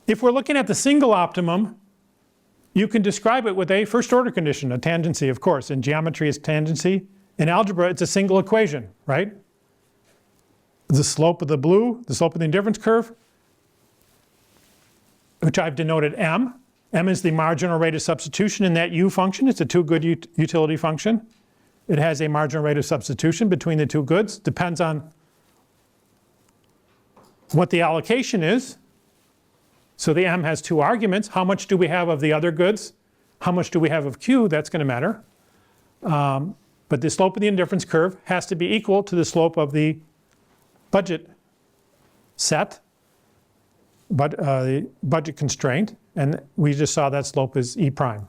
if we're looking at the single optimum, you can describe it with a first order condition, a tangency, of course. In geometry it's tangency. In algebra it's a single equation, right? The slope of the blue, the slope of the indifference curve, which I've denoted m. M is the marginal rate of substitution in that u function. It's a two-good utility function. It has a marginal rate of substitution between the two goods. Depends on what the allocation is. So the m has two arguments. How much do we have of the other goods? How much do we have of q? That's going to matter. But the slope of the indifference curve has to be equal to the slope of the budget set, but the budget constraint, and we just saw that slope is E prime.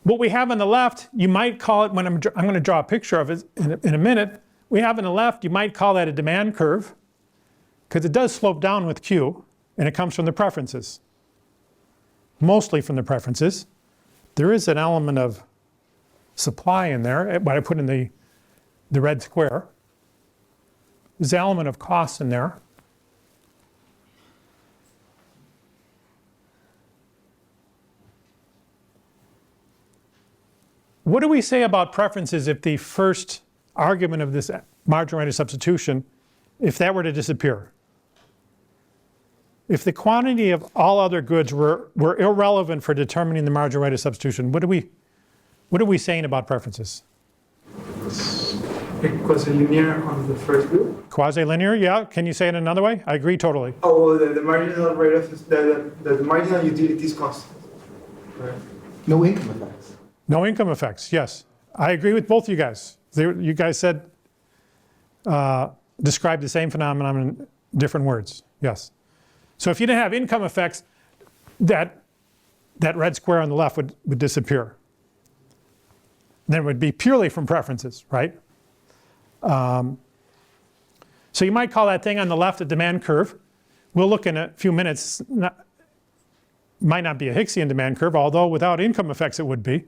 What we have on the left, you might call it, when I'm going to draw a picture of it in a minute, we have on the left, you might call that a demand curve, because it does slope down with Q, and it comes from the preferences. Mostly from the preferences. There is an element of supply in there, what I put in the red square. There's an element of cost in there. What do we say about preferences if the first argument of this marginal rate of substitution, if that were to disappear? If the quantity of all other goods were irrelevant for determining the marginal rate of substitution, what are we saying about preferences? Quasi-linear on the first group? Quasi-linear, yeah. Can you say it another way? I agree totally. Oh, the marginal rate of the marginal utilities cost. Right. No income effects. No income effects, yes. I agree with both you guys. You guys said, describe the same phenomenon in different words, yes. So if you didn't have income effects, that red square on the left would disappear. Then it would be purely from preferences, right? So you might call that thing on the left a demand curve. We'll look in a few minutes. Might not be a Hicksian demand curve, although without income effects it would be.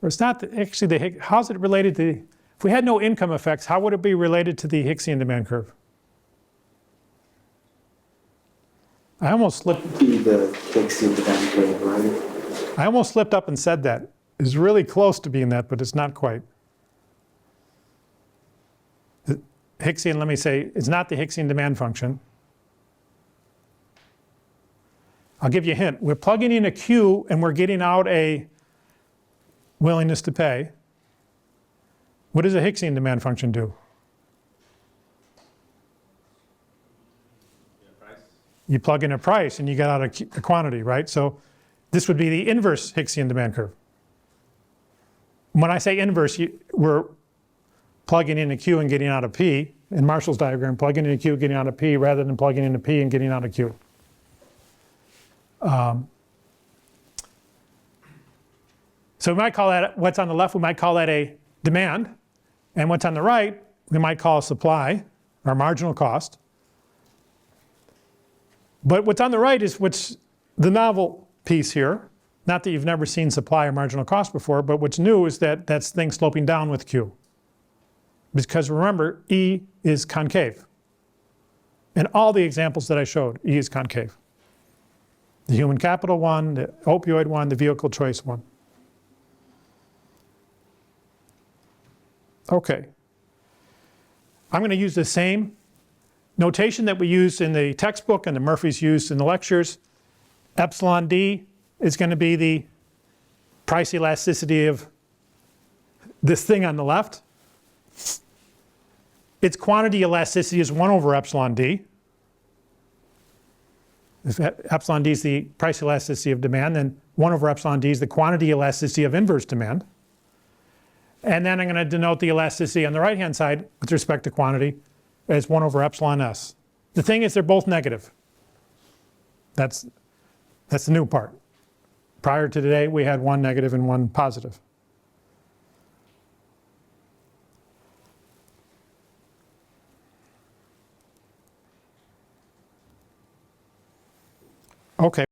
Or it's not actually how's it related to, if we had no income effects, how would it be related to the Hicksian demand curve? I almost slipped. Be the Hicksian demand curve, right? I almost slipped up and said that. It's really close to being that, but it's not quite. Hicksian, let me say, it's not the Hicksian demand function. I'll give you a hint. We're plugging in a Q and we're getting out a willingness to pay. What does a Hicksian demand function do? You plug in a price and you get out a quantity, right? So this would be the inverse Hicksian demand curve. When I say inverse, we're plugging in a Q and getting out a P. In Marshall's diagram, plugging in a Q, getting out a P, rather than plugging in a P and getting out a Q. So we might call that, what's on the left, we might call that a demand. And what's on the right, we might call supply, or marginal cost. But what's on the right is what's the novel piece here. Not that you've never seen supply or marginal cost before, but what's new is that that's thing sloping down with Q. Because remember, E is concave. In all the examples that I showed, E is concave. The human capital one, the opioid one, the vehicle choice one. Okay. I'm going to use the same notation that we used in the textbook and the Murphys used in the lectures. Epsilon D is going to be the price elasticity of this thing on the left. Its quantity elasticity is 1 over epsilon D. If epsilon D is the price elasticity of demand, then 1 over epsilon D is the quantity elasticity of inverse demand. And then I'm going to denote the elasticity on the right-hand side with respect to quantity as 1 over epsilon S. The thing is, they're both negative. That's the new part. Prior to today, we had one negative and one positive. Okay.